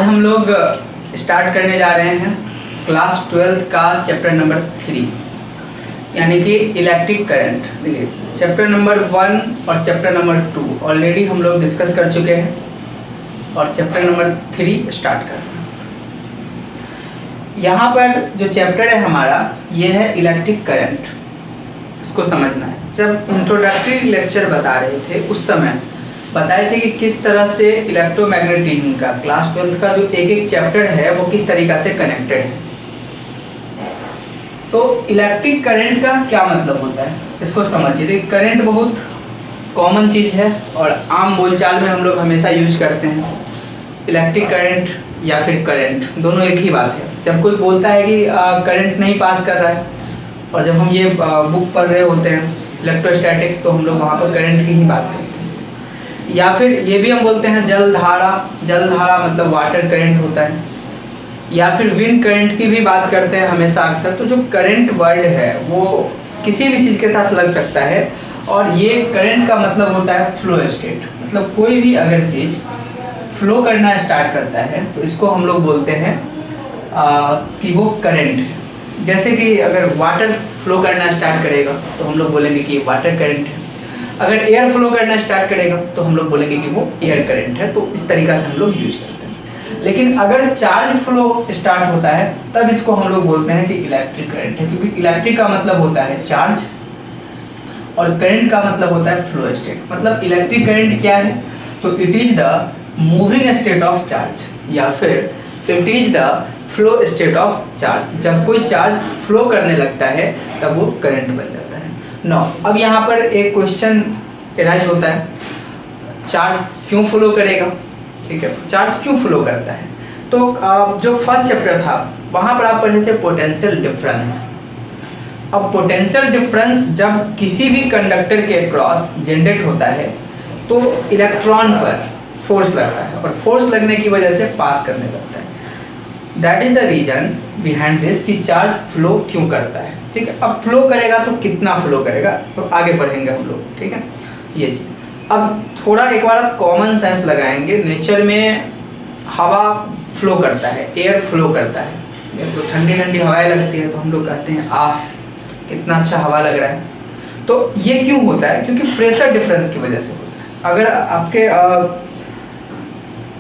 आज हम लोग स्टार्ट करने जा रहे हैं क्लास 12 का चैप्टर नंबर 3 यानी कि इलेक्ट्रिक करंट। देखिए चैप्टर नंबर 1 और चैप्टर नंबर 2 ऑलरेडी हम लोग डिस्कस कर चुके हैं और चैप्टर नंबर 3 स्टार्ट कर रहे हैं। यहाँ पर जो चैप्टर है हमारा ये है इलेक्ट्रिक करंट, इसको समझना है। जब इंट्रोडक्टरी लेक्चर बता रहे थे उस समय बताए थे कि किस तरह से इलेक्ट्रोमैग्नेटिज्म का क्लास 12 का जो एक एक चैप्टर है वो किस तरीक़ा से कनेक्टेड है। तो इलेक्ट्रिक करंट का क्या मतलब होता है इसको समझिए। देखिए करंट बहुत कॉमन चीज़ है और आम बोलचाल में हम लोग हमेशा यूज करते हैं। इलेक्ट्रिक करंट या फिर करंट दोनों एक ही बात है। जब कोई बोलता है कि करंट नहीं पास कर रहा है और जब हम ये बुक पढ़ रहे होते हैं इलेक्ट्रोस्टैटिक्स तो हम लोग वहाँ पर करंट की ही बात करते हैं। या फिर ये भी हम बोलते हैं जल धारा मतलब वाटर करंट होता है, या फिर विंड करंट की भी बात करते हैं हमेशा अक्सर। तो जो करंट वर्ड है वो किसी भी चीज़ के साथ लग सकता है और ये करंट का मतलब होता है फ्लो स्टेट। मतलब कोई भी अगर चीज़ फ्लो करना स्टार्ट करता है तो इसको हम लोग बोलते हैं कि वो करंट है। जैसे कि अगर वाटर फ्लो करना स्टार्ट करेगा तो हम लोग बोलेंगे कि वाटर करंट है। अगर एयर फ्लो करना स्टार्ट करेगा तो हम लोग बोलेंगे कि वो एयर करंट है। तो इस तरीक़ा से हम लोग यूज करते हैं। लेकिन अगर चार्ज फ्लो स्टार्ट होता है तब इसको हम लोग बोलते हैं कि इलेक्ट्रिक करंट है, क्योंकि इलेक्ट्रिक का मतलब होता है चार्ज और करंट का मतलब होता है फ्लो स्टेट। मतलब इलेक्ट्रिक करंट क्या है तो it is the moving state of charge या फिर it is the flow state of charge. जब कोई चार्ज फ्लो करने लगता है तब वो करंट बन जाता है। नो अब यहाँ पर एक क्वेश्चन एराइज होता है, चार्ज क्यों फ्लो करेगा। ठीक है, तो चार्ज क्यों फ्लो करता है। तो जो फर्स्ट चैप्टर था वहाँ पर आप पढ़े थे पोटेंशियल डिफरेंस। अब पोटेंशियल डिफरेंस जब किसी भी कंडक्टर के क्रॉस जनरेट होता है तो इलेक्ट्रॉन पर फोर्स लगता है और फोर्स लगने की वजह से पास करने लगता है। That is the reason behind this कि चार्ज फ्लो क्यों करता है। ठीक है, अब फ्लो करेगा तो कितना फ्लो करेगा तो आगे पढ़ेंगे हम लोग। ठीक है, ये चीज़ अब थोड़ा एक बार आप कॉमन सेंस लगाएंगे। नेचर में हवा फ्लो करता है, एयर फ्लो करता है। तो ठंडी ठंडी हवाएं लगती है तो हम लोग कहते हैं आह कितना अच्छा हवा लग रहा है। तो ये क्यों होता है, क्योंकि प्रेशर डिफरेंस की वजह से होता है। अगर आपके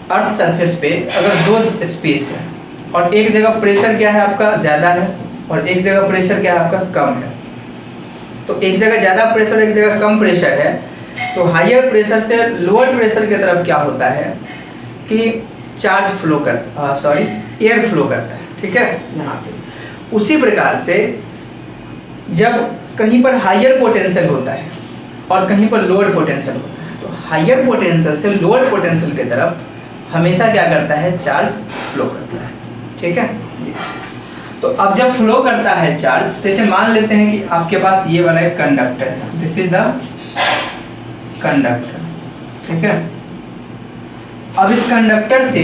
अर्थ सरफेस पे अगर दो स्पेस है और एक जगह प्रेशर क्या है आपका ज़्यादा है और एक जगह प्रेशर क्या है आपका कम है, तो एक जगह ज़्यादा प्रेशर एक जगह कम प्रेशर है तो हायर प्रेशर से लोअर प्रेशर की तरफ क्या होता है कि चार्ज फ्लो एयर फ्लो करता है। ठीक है, यहाँ पे उसी प्रकार से जब कहीं पर हायर पोटेंशियल होता है और कहीं पर लोअर पोटेंशियल होता है तो हायर पोटेंशियल से लोअर पोटेंशियल की तरफ हमेशा क्या करता है चार्ज फ्लो करता है। ठीक है, तो अब जब फ्लो करता है चार्ज, जैसे मान लेते हैं कि आपके पास ये वाला एक कंडक्टर है, दिस इज द कंडक्टर। ठीक है, अब इस कंडक्टर से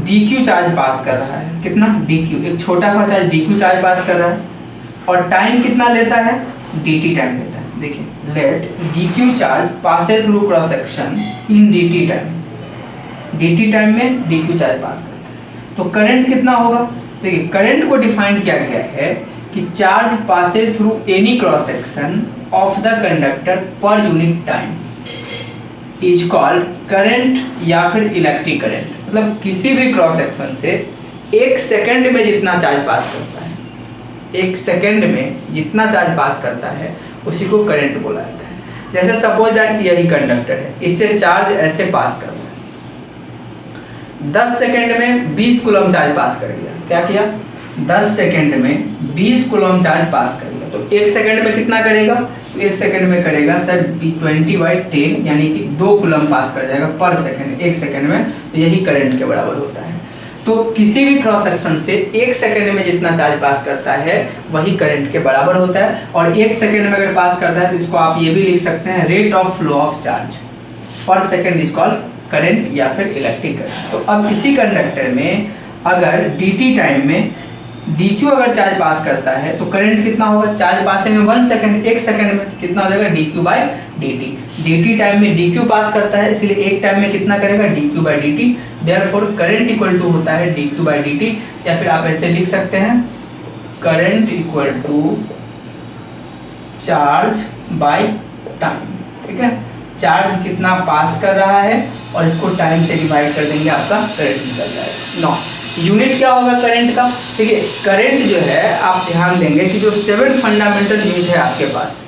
dq चार्ज पास कर रहा है। कितना dq, एक छोटा सा चार्ज dq चार्ज पास कर रहा है और टाइम कितना लेता है dt टाइम लेता है। देखिए let dq charge passes through cross section in dt time, dt time में dq चार्ज पास करता है तो करंट कितना होगा। देखिए करंट को डिफाइन किया गया है कि charge passes through any cross section of the conductor per unit time is called current या फिर इलेक्ट्रिक करंट। मतलब किसी भी क्रॉस सेक्शन से एक सेकंड में जितना चार्ज पास करता है, एक सेकंड में जितना चार्ज पास करता है उसी को करंट बोला जाता है। जैसे सपोज दैट यही कंडक्टर है, इससे चार्ज ऐसे पास कर रहा है, 10 सेकंड में 20 कूलम चार्ज पास कर दिया। क्या किया, 10 सेकंड में 20 कूलम चार्ज पास कर दिया। तो एक सेकंड में कितना करेगा, तो एक सेकंड में करेगा सर 20/10 यानी कि 2 कूलम पास कर जाएगा पर सेकंड, एक सेकंड में। तो यही करंट के बराबर होता है। तो किसी भी क्रॉस सेक्शन से एक सेकंड में जितना चार्ज पास करता है वही करंट के बराबर होता है। और एक सेकंड में अगर पास करता है तो इसको आप ये भी लिख सकते हैं rate of flow of charge पर सेकंड इज कॉल्ड करंट या फिर इलेक्ट्रिक करंट। तो अब इसी कंडक्टर में अगर dt टाइम में डी क्यू अगर चार्ज पास करता है तो करंट कितना होगा, चार्ज पास में 1 सेकंड, 1 सेकंड में तो कितना हो जाएगा d q by d t. D t time में डी क्यू पास करता है, इसलिए एक टाइम में कितना करेगा d q by d t. Therefore current equal to होता है d q by d t, या फिर आप ऐसे लिख सकते हैं current equal to charge by time. ठीक है, चार्ज कितना पास कर रहा है और इसको टाइम से डिवाइड कर देंगे, आपका करंट निकल जाएगा। 9 यूनिट क्या होगा करंट का। ठीक है, करंट जो है आप ध्यान देंगे कि जो 7 फंडामेंटल यूनिट है आपके पास,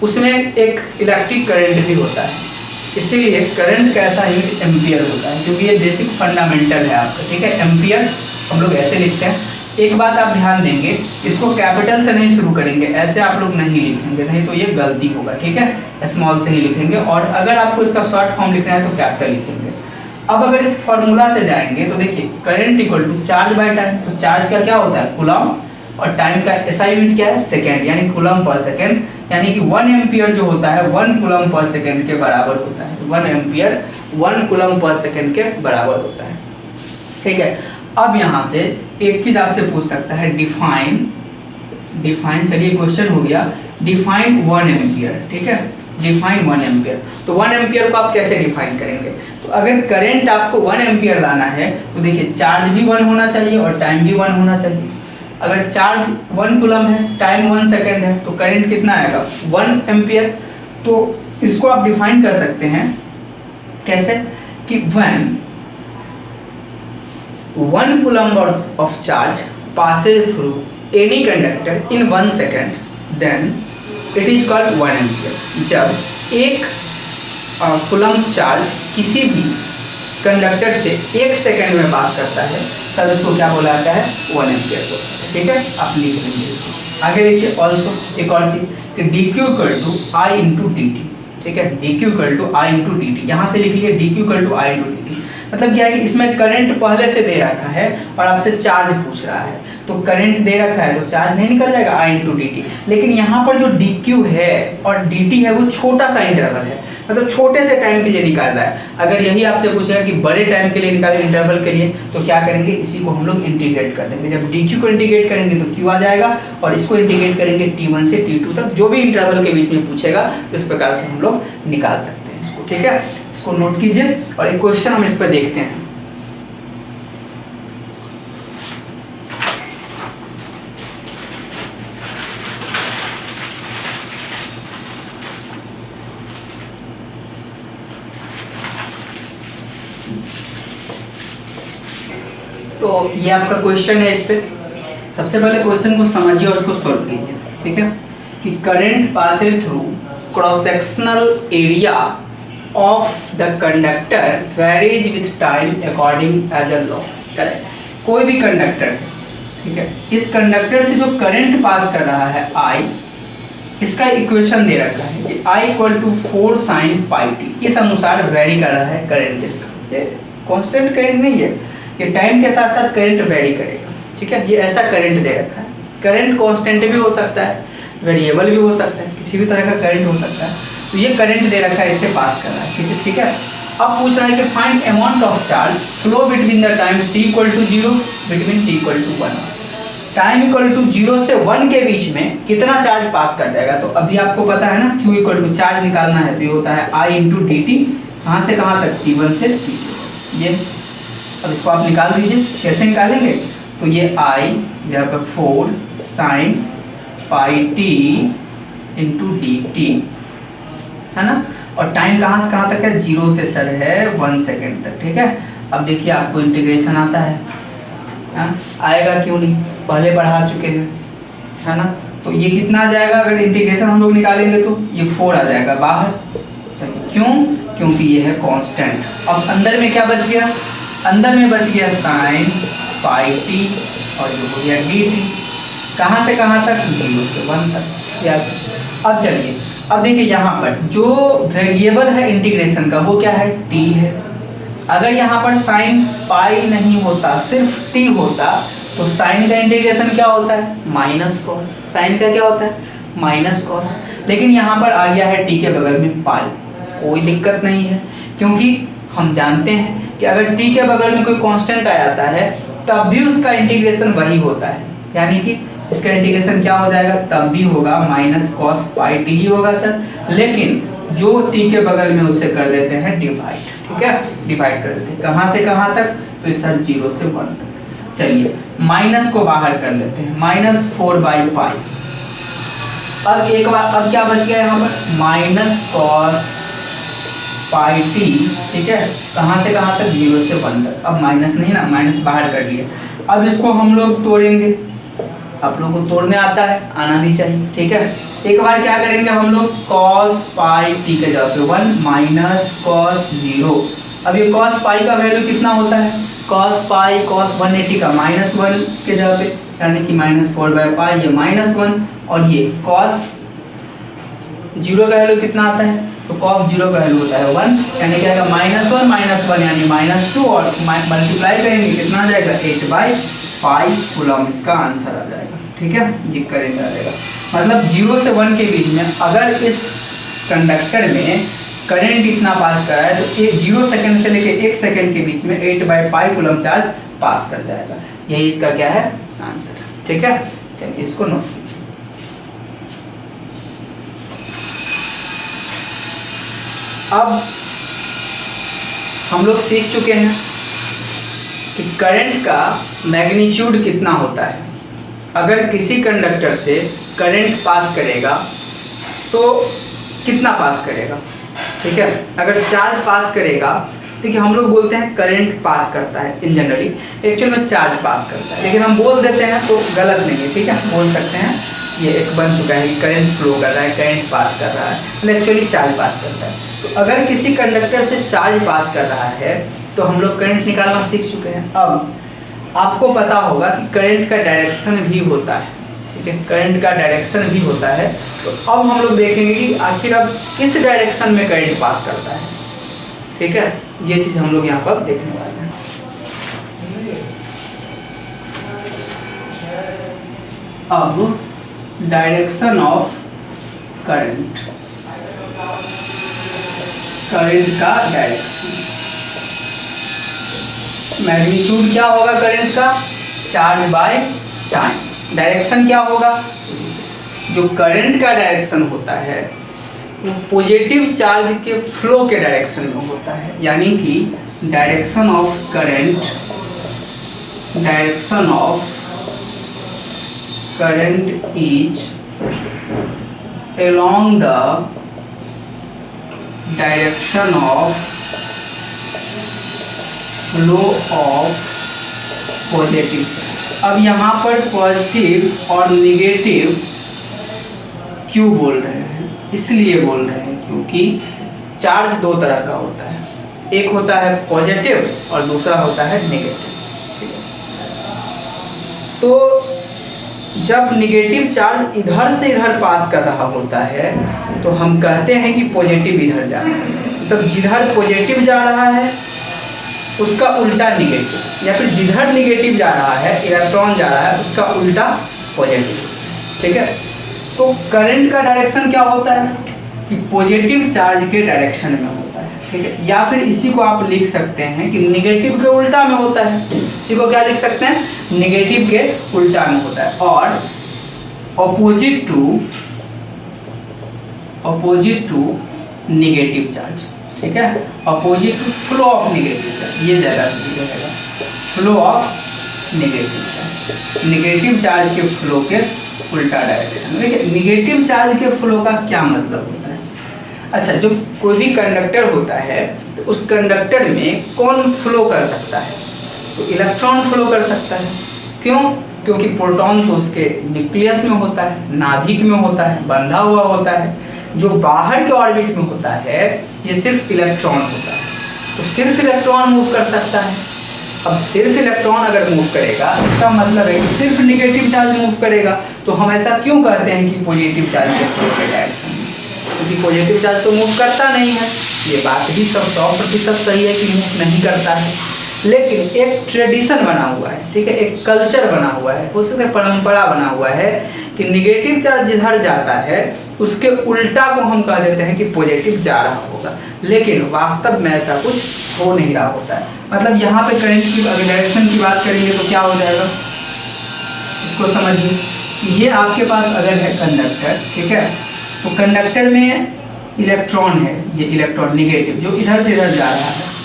उसमें एक इलेक्ट्रिक करंट भी होता है, इसीलिए करंट कैसा यूनिट एम्पियर होता है, क्योंकि ये बेसिक फंडामेंटल है आपका। ठीक है, एम्पियर हम लोग ऐसे लिखते हैं। एक बात आप ध्यान देंगे, इसको कैपिटल से नहीं शुरू करेंगे, ऐसे आप लोग नहीं लिखेंगे, नहीं तो ये गलती होगा। ठीक है, स्मॉल से ही लिखेंगे, और अगर आपको इसका शॉर्ट फॉर्म लिखना है तो कैपिटल लिखेंगे। अब अगर इस फॉर्मूला से जाएंगे तो देखिए current equal to charge by time, तो चार्ज का क्या होता है कूलम, और टाइम का एसआई यूनिट क्या है सेकंड, यानी कूलम पर सेकंड, यानी कि 1 एम्पियर जो होता है 1 कूलम पर सेकंड के बराबर होता है। 1 एम्पियर 1 कूलम पर सेकंड के बराबर होता है। ठीक है, अब यहाँ से एक चीज आपसे पूछ सकता है, डिफाइन चलिए क्वेश्चन हो गया, डिफाइन 1 एम्पियर। ठीक है, डिफाइन 1 एम्पियर, तो 1 एम्पियर को आप कैसे डिफाइन करेंगे। तो अगर करंट आपको 1 एम्पियर लाना है तो देखिए चार्ज भी 1 होना चाहिए और टाइम भी 1 होना चाहिए। अगर चार्ज 1 कूलम है, टाइम 1 सेकेंड है, तो करंट कितना आएगा 1 एम्पियर। तो इसको आप डिफाइन कर सकते हैं कैसे कि when 1 coulomb of charge passes through any conductor in 1 second, then it is called 1 ampere। जब एक कूलम चार्ज किसी भी कंडक्टर से 1 सेकंड में पास करता है तब इसको क्या बोला जाता है 1 एम्पियर को। ठीक है, आप लिख लेंगे इसको। आगे देखिए ऑल्सो एक और चीज कि d q equal to I into d t. ठीक है, d q equal to I into d t, यहाँ से लिख लीजिए d q equal to I into d t. मतलब क्या है कि इसमें करंट पहले से दे रखा है और आपसे चार्ज पूछ रहा है, तो करंट दे रखा है तो चार्ज नहीं निकल जाएगा आई इंटू डी टी। लेकिन यहाँ पर जो डी क्यू है और डी टी है वो छोटा सा इंटरवल है, मतलब छोटे से टाइम के लिए निकाल रहा है। अगर यही आपसे पूछेगा कि बड़े टाइम के लिए निकाले इंटरवल के लिए, तो क्या करेंगे इसी को हम लोग इंटीग्रेट कर देंगे। जब डी क्यू को इंटीग्रेट करेंगे तो क्यू आ जाएगा, और इसको इंटीग्रेट करेंगे T1 से T2 तक, जो भी इंटरवल के बीच में पूछेगा इस प्रकार से हम लोग निकाल सकते हैं इसको। ठीक है, इसको नोट कीजिए और एक क्वेश्चन हम इस पर देखते हैं। तो ये आपका क्वेश्चन है, इस पे सबसे पहले क्वेश्चन को समझिए और उसको सॉल्व कीजिए। ठीक है, कि current passes through cross sectional area of the conductor varies with time according as a law. Correct, कोई भी कंडक्टर, ठीक है, इस कंडक्टर से जो करंट पास कर रहा है I, इसका इक्वेशन दे रखा है कि I equal to 4 sin pi t, इस अनुसार वेरी कर रहा है करंट इसका। ये कांस्टेंट करंट नहीं है, ये टाइम के साथ साथ करंट वेरी करेगा। ठीक है, ये ऐसा करंट दे रखा है। करंट कांस्टेंट भी हो सकता है, वेरिएबल भी हो सकता है, किसी भी तरह का करंट हो सकता है। तो ये करंट दे रखा है, इससे पास कर रहा है किसी। ठीक है, अब पूछ रहा है कि find amount of charge flow between the time t equal to 0 between t equal to 1। Time equal to 0 से 1 के बीच में कितना चार्ज पास कर जाएगा। तो अभी आपको पता है ना q इक्वल टू चार्ज निकालना है तो ये होता है I इंटू डी टी, कहाँ से कहाँ तक T1 से T2। ये अब इसको आप निकाल दीजिए, कैसे निकालेंगे। तो ये I यहाँ पर 4 sin pi T into d T है ना, और टाइम कहाँ से कहाँ तक है 0 से सर है 1 सेकेंड तक। ठीक है, अब देखिए आपको इंटीग्रेशन आता है, आएगा क्यों नहीं, पहले पढ़ा चुके हैं, है ना। तो ये कितना आ जाएगा, अगर इंटीग्रेशन हम लोग निकालेंगे तो ये 4 आ जाएगा बाहर। चलिए क्यों, क्योंकि ये है कांस्टेंट। अब अंदर में क्या बच गया, अंदर में बच गया साइन पाई टी और जो हो गया डी टी, कहाँ से कहाँ तक 0 से 1 तक। याद, अब चलिए अब देखिए यहाँ पर जो वेरिएबल है इंटीग्रेशन का वो क्या है t है। अगर यहाँ पर साइन पाई नहीं होता सिर्फ t होता तो साइन का इंटीग्रेशन क्या होता है माइनस कॉस, साइन का क्या होता है माइनस कॉस। लेकिन यहाँ पर आ गया है t के बगल में पाई, कोई दिक्कत नहीं है, क्योंकि हम जानते हैं कि अगर t के बगल में कोई कांस्टेंट आ जाता है तब भी उसका इंटीग्रेशन वही होता है, यानी कि इसका इंटीग्रेशन क्या हो जाएगा, तब भी होगा माइनस कॉस पाई टी ही होगा सर, लेकिन जो t के बगल में उसे कर देते हैं डिवाइड, ठीक है, डिवाइड कर देते हैं कहाँ से कहाँ तक, तो सर 0 से 1 तक। चलिए माइनस को बाहर कर लेते हैं, माइनस 4/पाई। अब एक बार अब क्या बच गया यहाँ पर, माइनस कॉस पाई टी, ठीक है, कहाँ से कहाँ तक, 0 से 1 तक। अब माइनस नहीं ना, माइनस बाहर कर लिए। अब इसको हम लोग तोड़ेंगे, आप लोगों को तोड़ने आता है, आना भी चाहिए, ठीक है। एक बार क्या करेंगे हम लोग, cos पाई टी के जगह पे 1 माइनस कॉस 0। अब ये cos पाई का वैल्यू कितना होता है, cos पाई cos 180 का -1 इसके जगह पे, यानी कि -4/पाई, ये -1, और ये cos 0 का वैल्यू कितना आता है, तो cos 0 का वैल्यू होता है 1, यानी क्या आएगा -1 यानी -2, और मल्टीप्लाई करेंगे कितना आ जाएगा 8/पाई कूलम, इसका आंसर आ जाएगा, ठीक है, ये करेंगे आ जाएगा। मतलब 0 से 1 के बीच में अगर इस कंडक्टर में करंट इतना पास कर रहा है तो 0 सेकंड से लेके 1 सेकंड के बीच में 8/पाई कूलम चार्ज पास कर जाएगा। यही इसका क्या है, आंसर, ठीक है। चलिए इसको नोट कीजिए। अब हम लोग सीख चुके हैं कि करंट का मैग्नीट्यूड कितना होता है। अगर किसी कंडक्टर से करंट पास करेगा तो कितना पास करेगा, ठीक है। अगर चार्ज पास करेगा, देखिए हम लोग बोलते हैं करंट पास करता है, इन जनरली एक्चुअल में चार्ज पास करता है, लेकिन हम बोल देते हैं तो गलत नहीं है, ठीक है, बोल सकते हैं। ये एक बन चुका है कि करंट फ्लो कर रहा है, करंट पास कर रहा है, मतलब एक्चुअली चार्ज पास करता है। तो अगर किसी कंडक्टर से चार्ज पास कर रहा है तो हम लोग करंट निकालना सीख चुके हैं। अब आपको पता होगा कि करंट का डायरेक्शन भी होता है, ठीक है, करंट का डायरेक्शन भी होता है। तो अब हम लोग देखेंगे कि आखिर अब किस डायरेक्शन में करंट पास करता है, ठीक है, ये चीज़ हम लोग यहाँ पर देखने वाले हैं। अब डायरेक्शन ऑफ करंट, करंट का डायरेक्शन, मैग्नीट्यूड क्या होगा करंट का, चार्ज बाय टाइम। डायरेक्शन क्या होगा, जो करंट का डायरेक्शन होता है वो पॉजिटिव चार्ज के फ्लो के डायरेक्शन में होता है, यानी कि direction of current, direction of current is along the direction of flow of positive charge. अब यहाँ पर पॉजिटिव और निगेटिव क्यों बोल रहे हैं, इसलिए बोल रहे हैं क्योंकि चार्ज दो तरह का होता है, एक होता है पॉजिटिव और दूसरा होता है नेगेटिव। तो जब निगेटिव चार्ज इधर से इधर पास कर रहा होता है तो हम कहते हैं कि पॉजिटिव इधर जा रहा है, मतलब जिधर पॉजिटिव जा रहा है उसका उल्टा निगेटिव, या फिर जिधर निगेटिव जा रहा है, इलेक्ट्रॉन जा रहा है, उसका उल्टा पॉजिटिव, ठीक है। तो करंट का डायरेक्शन क्या होता है कि पॉजिटिव चार्ज के डायरेक्शन में होता है, ठीक है, या फिर इसी को आप लिख सकते हैं कि निगेटिव के उल्टा में होता है। इसी को क्या लिख सकते हैं, निगेटिव के उल्टा में होता है। और अपोजिट टू निगेटिव चार्ज, ठीक है, opposite to flow of negative charge, ये ज़्यादा सही रहेगा, flow of negative charge, negative charge के फ्लो के उल्टा डायरेक्शन। देखिए निगेटिव चार्ज के फ्लो का क्या मतलब होता है। अच्छा, जो कोई भी कंडक्टर होता है तो उस कंडक्टर में कौन फ्लो कर सकता है, तो इलेक्ट्रॉन फ्लो कर सकता है। क्यों, क्योंकि प्रोटॉन तो उसके न्यूक्लियस में होता है, नाभिक में होता है, बंधा हुआ होता है। जो बाहर के ऑर्बिट में होता है ये सिर्फ इलेक्ट्रॉन होता है, तो सिर्फ इलेक्ट्रॉन मूव कर सकता है। अब सिर्फ इलेक्ट्रॉन अगर मूव करेगा इसका मतलब है कि सिर्फ निगेटिव चार्ज मूव करेगा। तो हम ऐसा क्यों कहते हैं कि पॉजिटिव चार्ज के फ्लो के डायरेक्शन में, क्योंकि पॉजिटिव चार्ज तो मूव करता नहीं है। ये बात भी सब 100% सही है कि मूव नहीं करता है, लेकिन एक ट्रेडिशन बना हुआ है, ठीक है, एक कल्चर बना हुआ है, हो सकता है परंपरा बना हुआ है कि निगेटिव चार्ज जिधर जाता है उसके उल्टा को हम कह देते हैं कि पॉजिटिव जा रहा होगा, लेकिन वास्तव में ऐसा कुछ हो नहीं रहा होता है। मतलब यहाँ पे करंट की अगर डायरेक्शन की बात करेंगे तो क्या हो जाएगा, इसको समझिए। ये आपके पास अगर है कंडक्टर, ठीक है, तो कंडक्टर में इलेक्ट्रॉन है, ये इलेक्ट्रॉन निगेटिव जो इधर से इधर जा रहा है,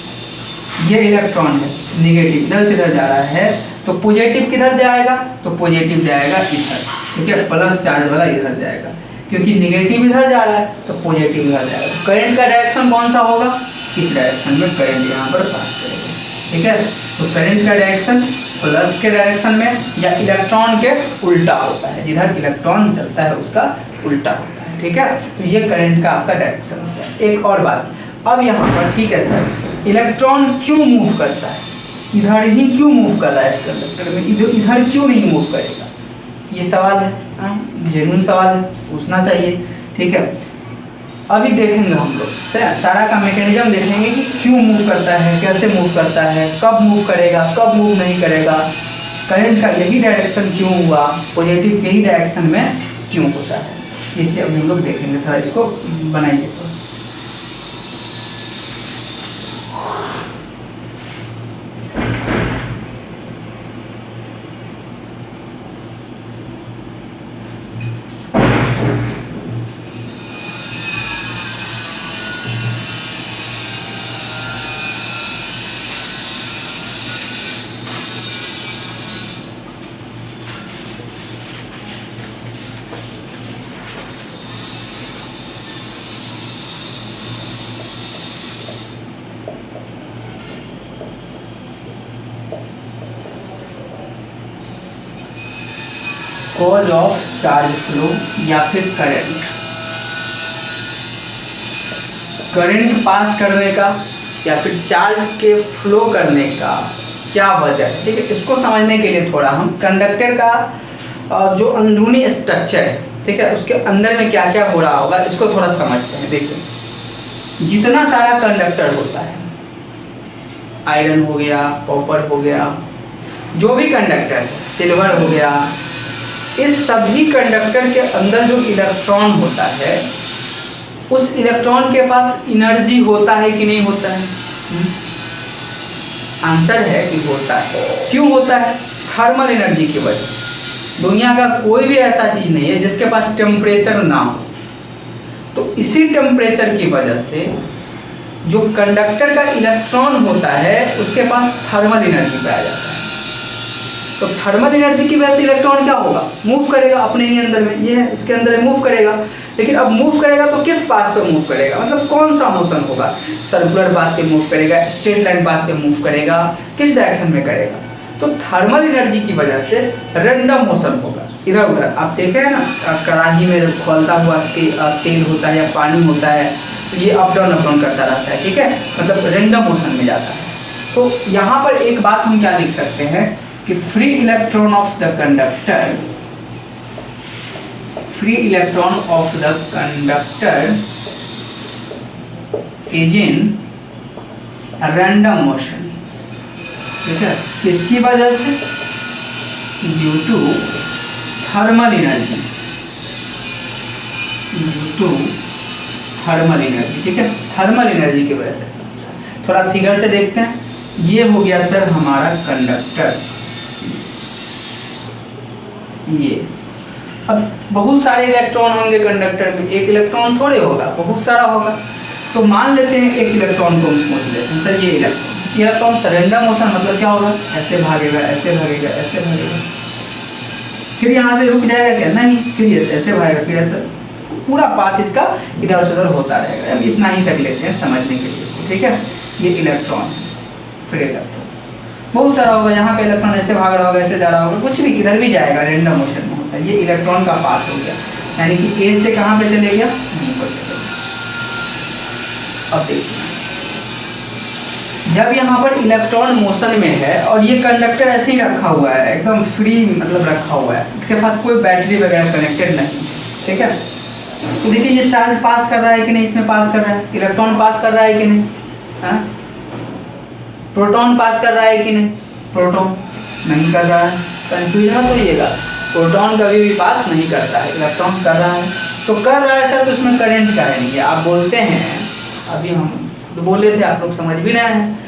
ये इलेक्ट्रॉन है निगेटिव इधर से इधर जा रहा है, तो पॉजिटिव किधर जाएगा, तो पॉजिटिव जाएगा इधर, ठीक है, प्लस चार्ज वाला इधर जाएगा, क्योंकि निगेटिव इधर जा रहा है तो पॉजिटिव इधर जाएगा। करंट का डायरेक्शन कौन सा होगा, इस डायरेक्शन में करंट यहाँ पर पास करेगा, ठीक है। तो करंट का डायरेक्शन प्लस के डायरेक्शन में या इलेक्ट्रॉन के उल्टा होता है, जिधर इलेक्ट्रॉन चलता है उसका उल्टा होता है, ठीक है। तो ये करंट का आपका डायरेक्शन होता है। एक और बात, अब यहाँ पर ठीक है सर, इलेक्ट्रॉन क्यों मूव करता है, इधर ही क्यों मूव कर रहा है इस कंडक्टर में, इधर क्यों नहीं मूव करेगा, ये सवाल है, जेन्युइन सवाल है, पूछना चाहिए, ठीक है। अभी देखेंगे हम लोग सारा का मैकेनिज्म देखेंगे कि क्यों मूव करता है, कैसे मूव करता है, कब मूव करेगा, कब मूव नहीं करेगा, करंट का यही डायरेक्शन क्यों हुआ, पॉजिटिव के ही डायरेक्शन में क्यों होता है, ये चीज़ अभी हम लोग देखेंगे। थोड़ा इसको बनाइए तो कॉज ऑफ चार्ज फ्लो या फिर करंट पास करने का या फिर चार्ज के फ्लो करने का क्या वजह है, ठीक है। इसको समझने के लिए थोड़ा हम कंडक्टर का जो अंदरूनी स्ट्रक्चर है, ठीक है, उसके अंदर में क्या क्या हो रहा होगा इसको थोड़ा समझते हैं। देखिए, जितना सारा कंडक्टर होता है, आयरन हो गया, कॉपर हो गया, जो भी कंडक्टर है, सिल्वर हो गया, इस सभी कंडक्टर के अंदर जो इलेक्ट्रॉन होता है, उस इलेक्ट्रॉन के पास एनर्जी होता है कि नहीं होता है, आंसर है कि होता है। क्यों होता है, थर्मल एनर्जी की वजह से। दुनिया का कोई भी ऐसा चीज़ नहीं है जिसके पास टेम्परेचर ना हो, तो इसी टेम्परेचर की वजह से जो कंडक्टर का इलेक्ट्रॉन होता है उसके पास थर्मल एनर्जी पाया जाता है। तो थर्मल एनर्जी की वजह से इलेक्ट्रॉन क्या होगा, मूव करेगा अपने ही अंदर में, ये है इसके अंदर में मूव करेगा। लेकिन अब मूव करेगा तो किस पाथ पे मूव करेगा, मतलब कौन सा मोशन होगा, सर्कुलर पाथ पे मूव करेगा, स्ट्रेट लाइन पाथ पे मूव करेगा, किस डायरेक्शन में करेगा। तो थर्मल एनर्जी की वजह से रैंडम मोशन होगा इधर उधर। आप देखे हैं ना, कढ़ाई में जब खोलता हुआ तेल होता है या पानी होता है, तो ये अप डाउन करता रहता है, ठीक है, मतलब रैंडम मोशन में जाता है। तो यहाँ पर एक बात हम क्या लिख सकते हैं कि free electron of the conductor, free electron of the conductor is in random motion, ठीक है, किसकी वजह से, due to thermal energy, due to thermal energy, ठीक है, थर्मल एनर्जी की वजह से। थोड़ा फिगर से देखते हैं, ये हो गया सर हमारा कंडक्टर, ये अब बहुत सारे इलेक्ट्रॉन होंगे कंडक्टर में, एक इलेक्ट्रॉन थोड़े होगा, बहुत सारा होगा। तो मान लेते हैं एक इलेक्ट्रॉन को हम सोच लेते हैं, सर ये इलेक्ट्रॉन रैंडम मोशन मतलब क्या होगा, ऐसे भागेगा, ऐसे भागेगा, ऐसे भागेगा, फिर यहाँ से रुक जाएगा क्या, नहीं, फिर ऐसे भागेगा, फिर ऐसे, पूरा पाथ इसका इधर से उधर होता रहेगा। अब इतना ही तक लेते हैं समझने के लिए इसको, ठीक है। ये इलेक्ट्रॉन, फ्री इलेक्ट्रॉन बहुत सारा होगा, यहाँ पे इलेक्ट्रॉन ऐसे भाग रहा होगा, ऐसे जा रहा होगा, कुछ भी किधर भी जाएगा, रैंडम मोशन में होता है। ये इलेक्ट्रॉन का पाथ हो गया, यानी कि ए से कहाँ पे चले गया, बी पर चले गया। अब देखिए, जब यहाँ पर इलेक्ट्रॉन मोशन में है और ये कंडक्टर ऐसे ही रखा हुआ है, एकदम फ्री मतलब रखा हुआ है, इसके पास कोई बैटरी वगैरह कनेक्टेड नहीं, ठीक है। तो देखिए ये चार्ज पास कर रहा है कि नहीं, इसमें पास कर रहा है, इलेक्ट्रॉन पास कर रहा है कि नहीं, हाँ प्रोटॉन पास कर रहा है कि नहीं? प्रोटॉन नहीं कर रहा है, कंफ्यूजन मत होइएगा, प्रोटॉन कभी भी पास नहीं करता है, इलेक्ट्रॉन कर रहा है। तो कर रहा है सर, तो उसमें करंट का है नहीं है। आप बोलते हैं, अभी हम तो बोले थे, आप लोग समझ भी रहे हैं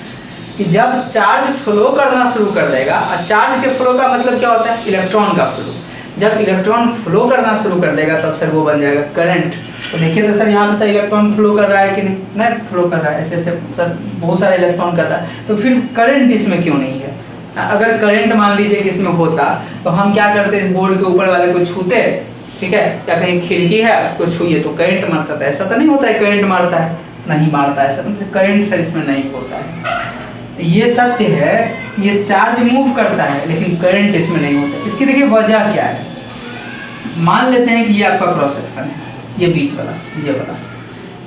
कि जब चार्ज फ्लो करना शुरू कर देगा, और चार्ज के फ्लो का मतलब क्या होता है? इलेक्ट्रॉन का फ्लो। जब इलेक्ट्रॉन फ्लो करना शुरू कर देगा तब सर वो बन जाएगा करंट। तो देखिए तो सर यहाँ पे सर इलेक्ट्रॉन फ्लो कर रहा है कि नहीं? नहीं फ्लो कर रहा है, ऐसे ऐसे सर बहुत सारे इलेक्ट्रॉन कर रहा है, तो फिर करंट इसमें क्यों नहीं है? अगर करंट मान लीजिए कि इसमें होता तो हम क्या करते? इस बोर्ड के ऊपर वाले को छूते, ठीक है, या कहीं खिड़की है उसको छूइए तो करंट मारता था। ऐसा तो नहीं होता है करंट मारता है, नहीं मारता है सर, करंट सर इसमें नहीं होता है। ये सत्य है, ये चार्ज मूव करता है लेकिन करंट इसमें नहीं होता। इसकी देखिए वजह क्या है। मान लेते हैं कि ये आपका क्रॉस सेक्शन है, ये बीच वाला, ये वाला,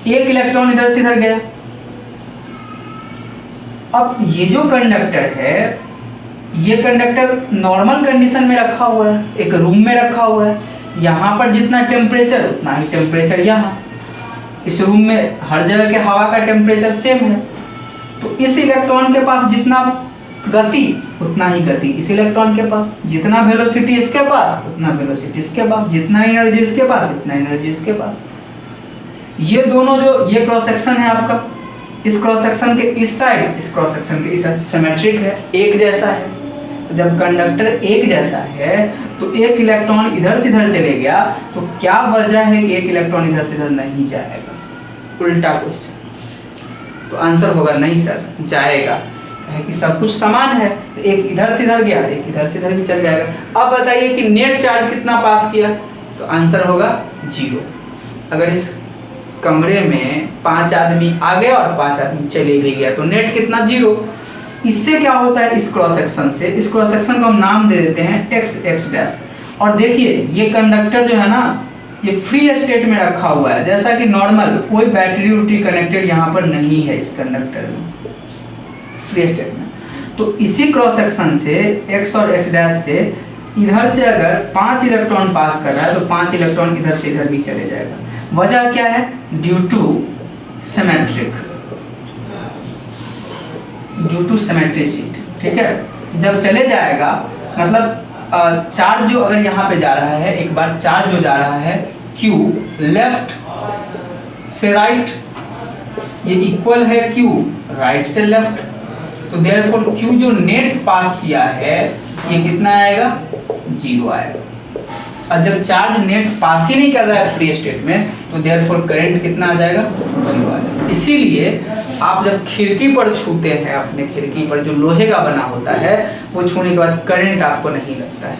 एक इलेक्ट्रॉन इधर से इधर गया। अब ये जो कंडक्टर है, ये कंडक्टर नॉर्मल कंडीशन में रखा हुआ है, एक रूम में रखा हुआ है। यहाँ पर जितना टेम्परेचर उतना ही टेम्परेचर यहाँ, इस रूम में हर जगह के हवा का टेम्परेचर सेम है। तो इस इलेक्ट्रॉन के पास जितना गति उतना ही गति इस इलेक्ट्रॉन के पास, जितना वेलोसिटी इसके पास उतना वेलोसिटी इसके पास, जितना एनर्जी इसके पास उतना एनर्जी इसके पास। ये दोनों जो ये क्रॉस सेक्शन है आपका, इस क्रॉस सेक्शन के इस साइड, इस क्रॉस सेक्शन के इस साइड सिमेट्रिक है, एक जैसा है। तो जब कंडक्टर एक जैसा है तो एक इलेक्ट्रॉन इधर से इधर चले गया, तो क्या वजह है कि एक इलेक्ट्रॉन इधर से इधर नहीं जाएगा? उल्टा क्वेश्चन, तो आंसर होगा नहीं सर, जाएगा, है कि सब कुछ समान है। तो एक इधर से इधर गया, एक इधर से इधर भी चल जाएगा। अब बताइए कि नेट चार्ज कितना पास किया? तो आंसर होगा 0। अगर इस कमरे में 5 आदमी आ गए और 5 आदमी चले भी गया तो नेट कितना? 0। इससे क्या होता है? इस क्रॉस सेक्शन से, इस क्रॉस सेक्शन को हम नाम दे देते हैं x और देखिए ये कंडक्टर जो है ना, ये फ्री स्टेट में रखा हुआ है, जैसा कि नॉर्मल कोई बैटरी उटरी कनेक्टेड यहाँ पर नहीं है इस कंडक्टर में, फ्री स्टेट में। तो इसी क्रॉस सेक्शन से x और x' से इधर से अगर 5 इलेक्ट्रॉन पास कर रहा है तो 5 इलेक्ट्रॉन इधर से इधर भी चले जाएगा। वजह क्या है? ड्यू टू सिमेट्रिसिटी, ठीक है। जब चले जाएगा मतलब चार्ज जो अगर यहाँ पे जा रहा है, एक बार चार्ज जो जा रहा है Q लेफ्ट से राइट, ये इक्वल है Q राइट से लेफ्ट, तो देयरफॉर Q जो नेट पास किया है ये कितना आएगा? 0 आएगा। और जब चार्ज नेट पास ही नहीं कर रहा है फ्री स्टेट में, तो देयरफॉर करंट कितना आ जाएगा? 0 आ जाएगा। इसीलिए आप जब खिड़की पर छूते हैं, अपने खिड़की पर जो लोहे का बना होता है, वो छूने के बाद करंट आपको नहीं लगता है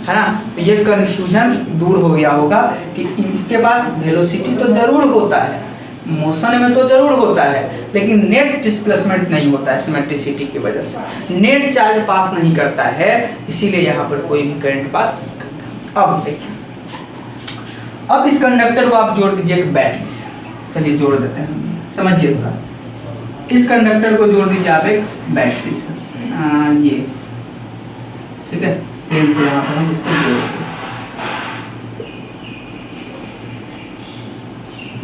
ना। तो ये कंफ्यूजन दूर हो गया होगा कि इसके पास वेलोसिटी तो जरूर होता है, मोशन में तो जरूर होता है, लेकिन नेट डिस्प्लेसमेंट नहीं होता है सिमेट्रिसिटी की वजह से। नेट चार्ज पास नहीं करता है, इसीलिए यहाँ पर कोई भी करंट पास नहीं करता। अब देखिए, अब इस कंडक्टर को आप जोड़ दीजिए एक बैटरी से। चलिए जोड़ देते हैं, समझिए थोड़ा। इस कंडक्टर को जोड़ दीजिए आप एक बैटरी से, ये ठीक है, सेल से यहाँ पर हम इसको जोड़ देंगे,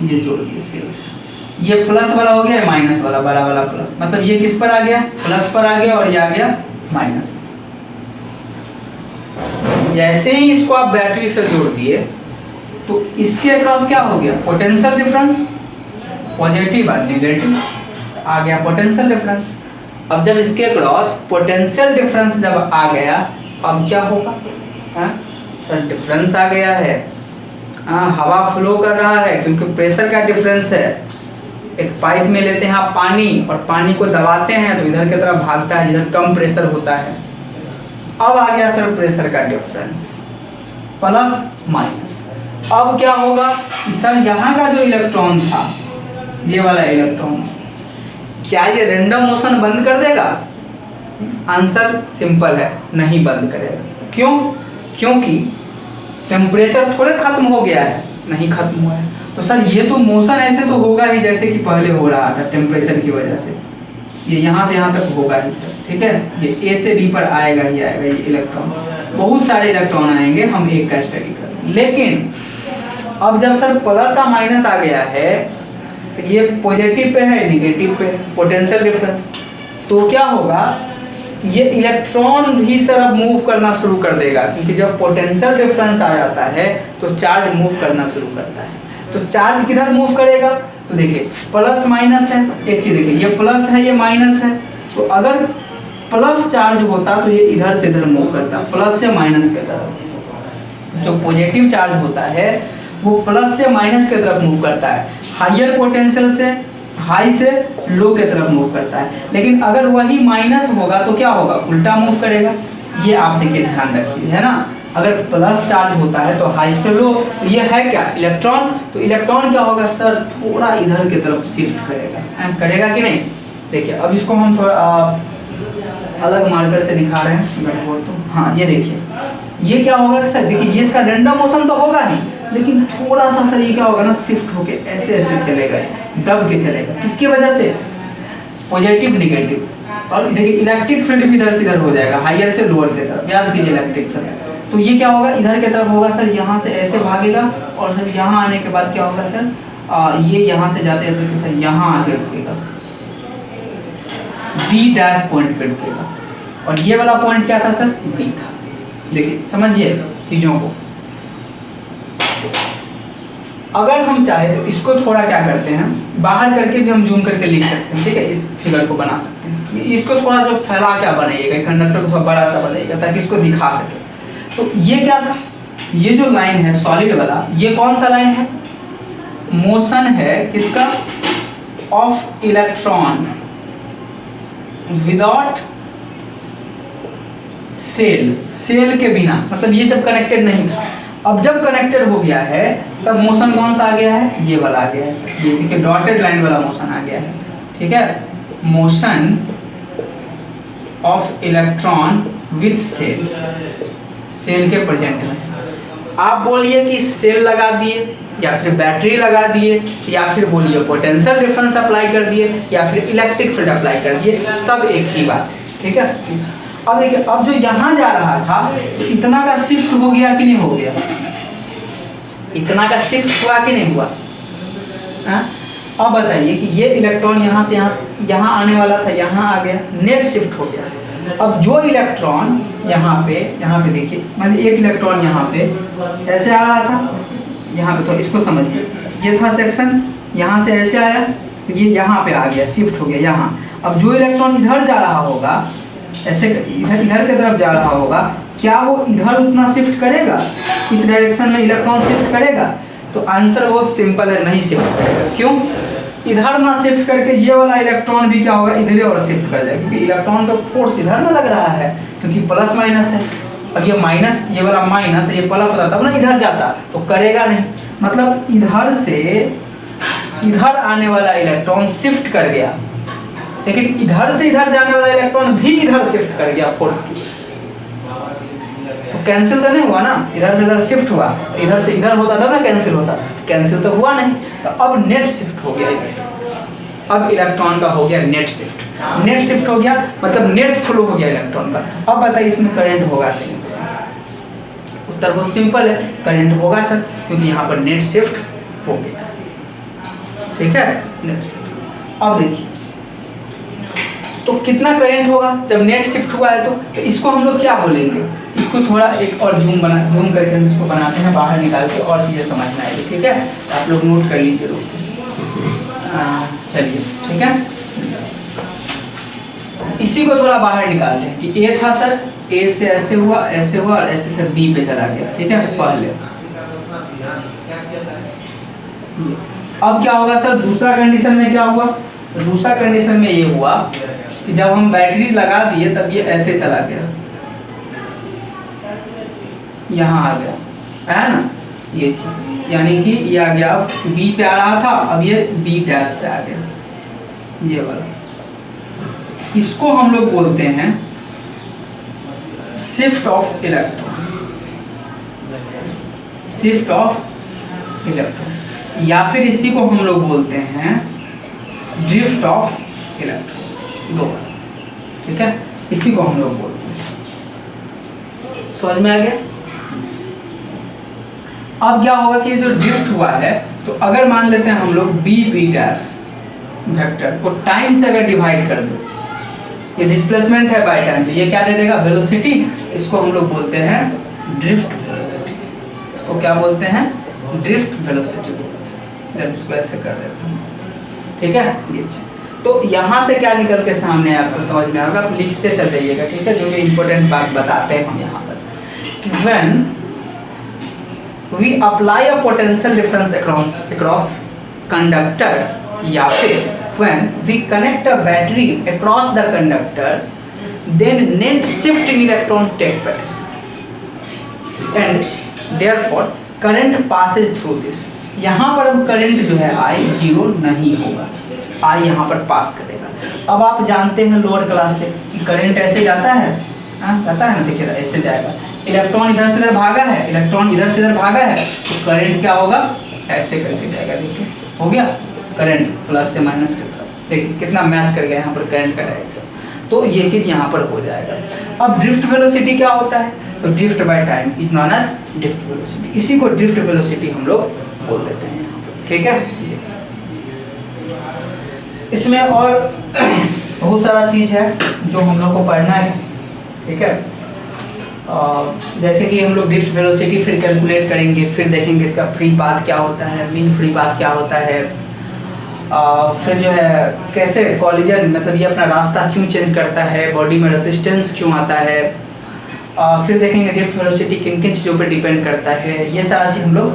ये जोड़ दिए सेल से। ये प्लस वाला हो गया, माइनस वाला, बड़ा वाला प्लस, मतलब ये किस पर आ गया? प्लस पर आ गया, और ये आ गया माइनस। जैसे ही इसको आप बैटरी से जोड़ दिए तो इसके अक्रॉस क्या हो गया? पोटेंशियल डिफरेंस, पॉजिटिव और नेगेटिव आ गया पोटेंशियल डिफरेंस। अब जब इसके अक्रॉस पोटेंशियल डिफरेंस जब आ गया, अब क्या होगा? सर डिफरेंस आ गया है, हवा फ्लो कर रहा है क्योंकि प्रेशर का डिफरेंस है। एक पाइप में लेते हैं आप पानी और पानी को दबाते हैं तो इधर की तरफ भागता है जिधर कम प्रेशर होता है। अब आ गया सर प्रेशर का डिफरेंस, प्लस माइनस। अब क्या होगा? सर यहाँ का जो इलेक्ट्रॉन था, ये वाला इलेक्ट्रॉन, क्या ये रैंडम मोशन बंद कर देगा? आंसर सिंपल है, नहीं बंद करेगा। क्यों? क्योंकि टेम्परेचर थोड़े खत्म हो गया है, नहीं खत्म हुआ है। तो सर ये तो मोशन ऐसे तो होगा ही जैसे कि पहले हो रहा था, टेम्परेचर की वजह से ये यहाँ से यहाँ तक होगा ही सर, ठीक है। ये ए से बी पर आएगा ही आएगा ये इलेक्ट्रॉन, बहुत सारे इलेक्ट्रॉन आएंगे, हम एक का स्टडी करें। लेकिन अब जब सर प्लस या माइनस आ गया है तो ये पॉजिटिव पे है, निगेटिव पे, पोटेंशियल डिफरेंस। तो क्या होगा, ये इलेक्ट्रॉन भी सर अब मूव करना शुरू कर देगा, क्योंकि जब पोटेंशियल डिफरेंस आ जाता है तो चार्ज मूव करना शुरू करता है। तो चार्ज किधर मूव करेगा, तो देखिए प्लस माइनस है, एक चीज देखिए ये प्लस है ये माइनस है, तो अगर प्लस चार्ज होता तो ये इधर से इधर मूव करता, प्लस से माइनस की तरफ। जो पॉजिटिव चार्ज होता है वो प्लस से माइनस की तरफ मूव करता है, हायर पोटेंशियल से हाई से लो की तरफ मूव करता है। लेकिन अगर वही माइनस होगा तो क्या होगा, उल्टा मूव करेगा। ये आप देखिए ध्यान रखिए, है ना। अगर प्लस चार्ज होता है तो हाई से लो, ये है क्या इलेक्ट्रॉन, तो इलेक्ट्रॉन क्या होगा सर, थोड़ा इधर की तरफ शिफ्ट करेगा, करेगा कि नहीं। देखिए अब इसको हम थोड़ा अलग मार्कर से दिखा रहे हैं, मैं बोल तो हाँ ये देखिए ये क्या होगा सर, देखिए ये इसका रैंडम मोशन तो होगा ही, लेकिन थोड़ा सा सर ये क्या होगा ना, शिफ्ट होके ऐसे ऐसे चलेगा, दब के चलेगा। किसकी वजह से, पॉजिटिव निगेटिव। और देखिए इलेक्ट्रिक फील्ड भी इधर से इधर हो जाएगा, हायर से लोअर की तरफ, याद कीजिए इलेक्ट्रिक फील्ड। तो ये क्या होगा, इधर की तरफ होगा सर, यहाँ से ऐसे भागेगा और सर यहाँ आने के बाद क्या होगा सर, ये यहाँ से जाते हैं तो सर यहाँ आके रुकेगा, बी डैश पॉइंट पे रुकेगा। और ये वाला पॉइंट क्या था सर, बी था। देखिए समझिए चीजों को। अगर हम चाहे तो इसको थोड़ा क्या करते हैं, बाहर करके भी हम जूम करके लिख सकते हैं, ठीक है, इस फिगर को बना सकते हैं। इसको थोड़ा जो फैला क्या बनाइएगा, कंडक्टर को थोड़ा बड़ा सा बनाइएगा ताकि इसको दिखा सके। तो ये क्या था, ये जो लाइन है सॉलिड वाला, ये कौन सा लाइन है, मोशन है किसका, of electron without cell, cell के बिना, मतलब ये जब कनेक्टेड नहीं था। अब जब कनेक्टेड हो गया है तब मोशन कौन सा आ गया है, ये वाला आ गया है सर, ये देखिए डॉटेड लाइन वाला मोशन आ गया है, ठीक है, motion of electron with cell, cell के प्रेजेंट में। आप बोलिए कि सेल लगा दिए या फिर बैटरी लगा दिए या फिर बोलिए पोटेंशियल डिफरेंस अप्लाई कर दिए या फिर इलेक्ट्रिक फील्ड अप्लाई कर दिए, सब एक ही बात, ठीक है। अब देखिए अब जो यहाँ जा रहा था तो इतना का शिफ्ट हो गया कि नहीं हो गया, इतना का शिफ्ट हुआ कि नहीं हुआ, हाँ? अब बताइए कि ये इलेक्ट्रॉन यहाँ से यहाँ आने वाला था, यहाँ आ गया, नेट शिफ्ट हो गया। अब जो इलेक्ट्रॉन यहाँ पे देखिए, मान लीजिए एक इलेक्ट्रॉन यहाँ पे ऐसे आ रहा था, यहाँ पे तो इसको समझिए, ये था सेक्शन, यहाँ से ऐसे आया तो ये यहाँ पे आ गया, शिफ्ट हो गया यहाँ। अब जो इलेक्ट्रॉन इधर जा रहा होगा, ऐसे इधर की तरफ जा रहा होगा, क्या वो इधर उतना शिफ्ट करेगा, इस डायरेक्शन में इलेक्ट्रॉन शिफ्ट करेगा? तो आंसर बहुत सिंपल है, नहीं शिफ्ट करेगा। क्यों? इधर ना शिफ्ट करके ये वाला इलेक्ट्रॉन भी क्या होगा, इधर और शिफ्ट कर जाएगा, क्योंकि इलेक्ट्रॉन का फोर्स इधर ना लग रहा है, क्योंकि प्लस माइनस है। अब ये माइनस, ये वाला माइनस, ये प्लस होता तब ना इधर जाता, तो करेगा नहीं। मतलब इधर से इधर आने वाला इलेक्ट्रॉन शिफ्ट कर गया, लेकिन इधर से इधर जाने वाला इलेक्ट्रॉन भी इधर शिफ्ट कर गया फोर्स की वजह से। तो कैंसिल तो नहीं हुआ ना, इधर से इधर शिफ्ट हुआ, तो इधर से इधर होता तब ना कैंसिल होता, कैंसिल तो हुआ नहीं। तो अब नेट शिफ्ट हो गया, अब इलेक्ट्रॉन का हो गया नेट शिफ्ट। नेट शिफ्ट हो गया मतलब नेट फ्लो हो गया इलेक्ट्रॉन का। अब बताइए इसमें करंट होगा कि नहीं? उत्तर बहुत सिंपल है, करंट होगा सर, क्योंकि यहाँ पर नेट शिफ्ट हो गया, ठीक है, नेट शिफ्ट। अब देखिए तो कितना करंट होगा जब नेट शिफ्ट हुआ है, तो इसको हम लोग क्या बोलेंगे, इसको थोड़ा एक और जूम करके हम इसको बनाते हैं, बाहर निकाल के और चीज़ें समझना है, ठीक है, आप लोग नोट कर लीजिए लोग। चलिए ठीक है, इसी को थोड़ा बाहर निकालते हैं कि ए था सर, ए से ऐसे हुआ और ऐसे सर बी पे चला गया, ठीक है। पहले अब क्या होगा सर, दूसरा कंडीशन में क्या हुआ, तो दूसरा कंडीशन में ये हुआ कि जब हम बैटरी लगा दिए तब ये ऐसे चला गया, यहाँ आ गया, है ना, ये चीज, यानी कि ये आ गया, बी पे आ रहा था, अब ये बी डैश पे आ गया, ये वाला। इसको हम लोग बोलते हैं shift of electron, shift of electron, या फिर इसी को हम लोग बोलते हैं ड्रिफ्ट ऑफ इलेक्ट्रॉन, दो, ठीक है, इसी को हम लोग बोलते हैं। समझ में आ गया? अब क्या होगा कि जो ड्रिफ्ट हुआ है, तो अगर मान लेते हैं हम लोग बी बी डैश वेक्टर को टाइम से अगर डिवाइड कर दो, ये डिस्प्लेसमेंट है बाय टाइम, तो ये क्या दे देगा, वेलोसिटी। इसको हम लोग बोलते हैं ड्रिफ्ट वेलोसिटी। इसको क्या बोलते हैं, ड्रिफ्ट वेलोसिटी। जब इसको ऐसे कर देते हैं, ठीक है, ये तो यहाँ से क्या निकल के सामने आपको समझ में आएगा, आप लिखते चल जाइएगा, ठीक है, जो भी इंपॉर्टेंट बात बताते हैं हम यहाँ पर कि when we apply a potential difference across conductor, या फिर when we connect a battery across the conductor, then net shift in electron take place and therefore current passes through this। यहाँ पर अब करंट जो है I जीरो नहीं होगा, I यहाँ पर पास करेगा। अब आप जानते हैं लोअर क्लास से कि करंट ऐसे जाता है, जाता है ना, देखिए ऐसे जाएगा, इलेक्ट्रॉन इधर से इधर भागा है, इलेक्ट्रॉन इधर से इधर भागा है, तो करंट क्या होगा, ऐसे करके जाएगा। देखिए हो गया, करंट प्लस से माइनस करता है, देखिए कितना मैच कर गया यहाँ पर करंट का डायरेक्शन, तो ये चीज़ यहाँ पर हो जाएगा। अब ड्रिफ्ट वेलोसिटी क्या होता है, तो drift by time is known as drift velocity, इसी को ड्रिफ्ट वेलोसिटी हम लोग बोल देते हैं यहाँ पर, ठीक है। इसमें और बहुत सारा चीज़ है जो हम लोग को पढ़ना है, ठीक है। जैसे कि हम लोग ड्रिफ्ट वेलोसिटी फिर कैलकुलेट करेंगे, फिर देखेंगे इसका फ्री पाथ क्या होता है, मीन फ्री पाथ क्या होता है, फिर जो है कैसे कॉलिजन, मतलब ये अपना रास्ता क्यों चेंज करता है, बॉडी में रेजिस्टेंस क्यों आता है, फिर देखेंगे ड्रिफ्ट वेलोसिटी किन किन चीज़ों पर डिपेंड करता है, ये सारा चीज़ हम लोग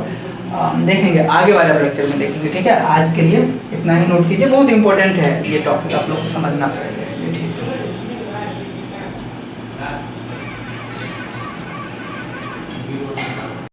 देखेंगे आगे वाले लेक्चर में देखेंगे, ठीक है। आज के लिए इतना ही नोट कीजिए, बहुत इंपॉर्टेंट है ये टॉपिक, आप लोग को समझना पड़ेगा, ठीक है।